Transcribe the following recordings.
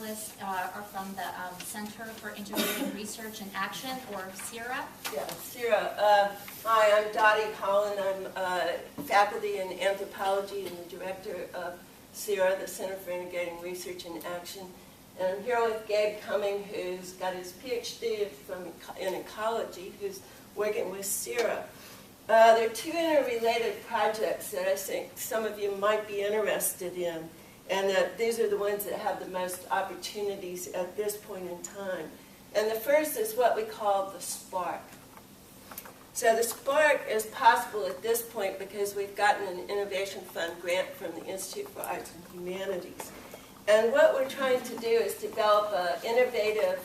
panelists are from the Center for Integrated Research and Action, or CIRA. Yeah, CIRA. Hi, I'm Dottie Collin. I'm faculty in anthropology and the director of CIRA, the Center for Integrating Research and Action. And I'm here with Gabe Cumming, who's got his PhD in ecology, who's working with CIRA. There are two interrelated projects that I think some of you might be interested in, and these are the ones that have the most opportunities at this point in time. And the first is what we call the Spark. So the Spark is possible at this point because we've gotten an Innovation Fund grant from the Institute for Arts and Humanities. And what we're trying to do is develop an innovative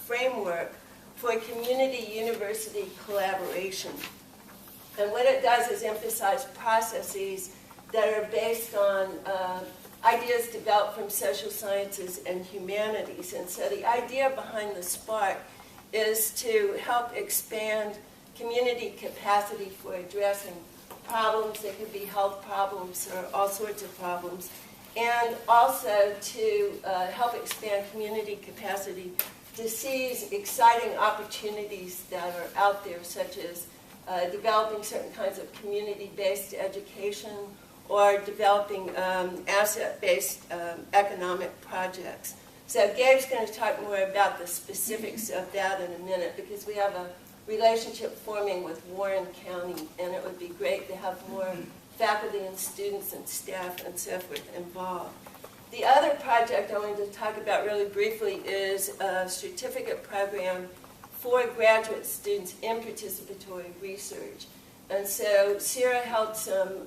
framework for community-university collaboration. And what it does is emphasize processes that are based on ideas developed from social sciences and humanities. And so the idea behind the Spark is to help expand community capacity for addressing problems. They could be health problems or all sorts of problems. And also to help expand community capacity to seize exciting opportunities that are out there, such as developing certain kinds of community-based education or developing asset-based economic projects. So Gabe's going to talk more about the specifics of that in a minute, because we have a relationship forming with Warren County, and it would be great to have more faculty and students and staff and so forth involved. The other project I wanted to talk about really briefly is a certificate program for graduate students in participatory research. And so CIRA held some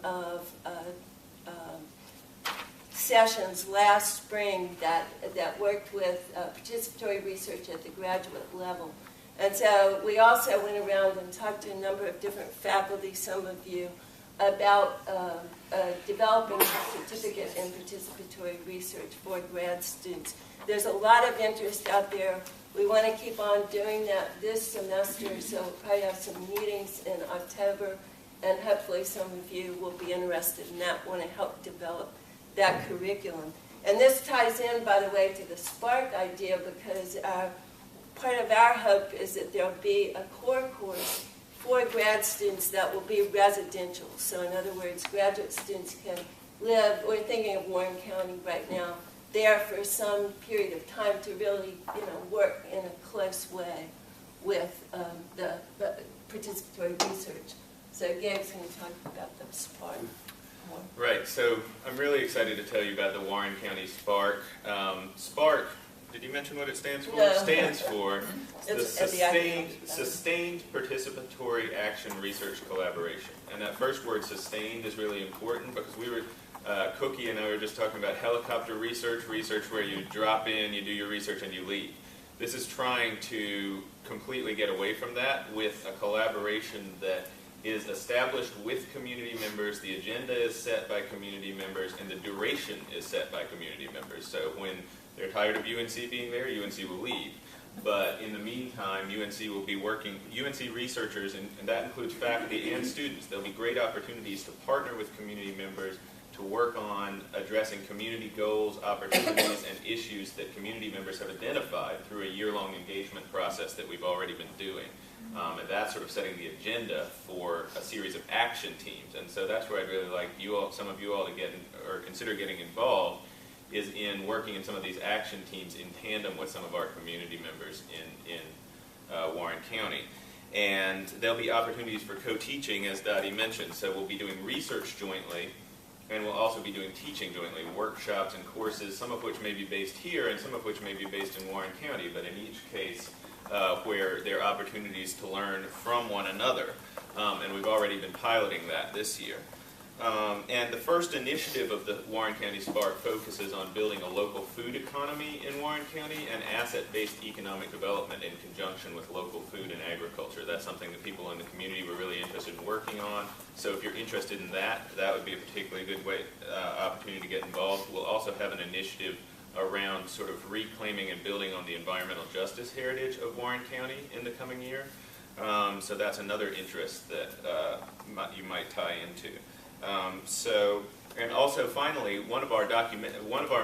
sessions last spring that worked with participatory research at the graduate level. And so we also went around and talked to a number of different faculty, some of you, about developing a certificate in participatory research for grad students. There's a lot of interest out there. We want to keep on doing that this semester, so we'll probably have some meetings in October, and hopefully some of you will be interested in that, want to help develop that curriculum. And this ties in, by the way, to the Spark idea, because part of our hope is that there'll be a core course for grad students that will be residential. So in other words, graduate students can live, we're thinking of Warren County right now, there for some period of time to really, work in a close way with the participatory research. So Gabe's going to talk about the Spark more. Right, so I'm really excited to tell you about the Warren County Spark. Spark, did you mention what it stands for? No. It stands for the Sustained Participatory Action Research Collaboration. And that first word, sustained, is really important because we were, Cookie and I were just talking about helicopter research where you drop in, you do your research, and you leave. This is trying to completely get away from that with a collaboration that is established with community members, the agenda is set by community members, and the duration is set by community members. So when they're tired of UNC being there, UNC will leave. But in the meantime, UNC will be working, UNC researchers, and that includes faculty and students, there'll be great opportunities to partner with community members to work on addressing community goals, opportunities, and issues that community members have identified through a year-long engagement process that we've already been doing. And that's sort of setting the agenda for a series of action teams. And so that's where I'd really like you all, some of you all to get or consider getting involved, is in working in some of these action teams in tandem with some of our community members in Warren County. And there'll be opportunities for co-teaching, as Dottie mentioned. So we'll be doing research jointly, and we'll also be doing teaching jointly, workshops and courses, some of which may be based here and some of which may be based in Warren County, but in each case where there are opportunities to learn from one another. And we've already been piloting that this year. And the first initiative of the Warren County Spark focuses on building a local food economy in Warren County and asset-based economic development in conjunction with local food and agriculture. That's something that people in the community were really interested in working on. So if you're interested in that, that would be a particularly good way, opportunity to get involved. We'll also have an initiative around sort of reclaiming and building on the environmental justice heritage of Warren County in the coming year. So that's another interest that you might tie into. So And also, finally, one of our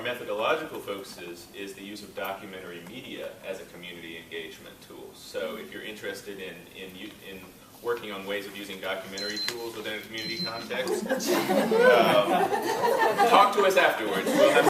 methodological focuses is the use of documentary media as a community engagement tool. So if you're interested in working on ways of using documentary tools within a community context, talk to us afterwards. We'll have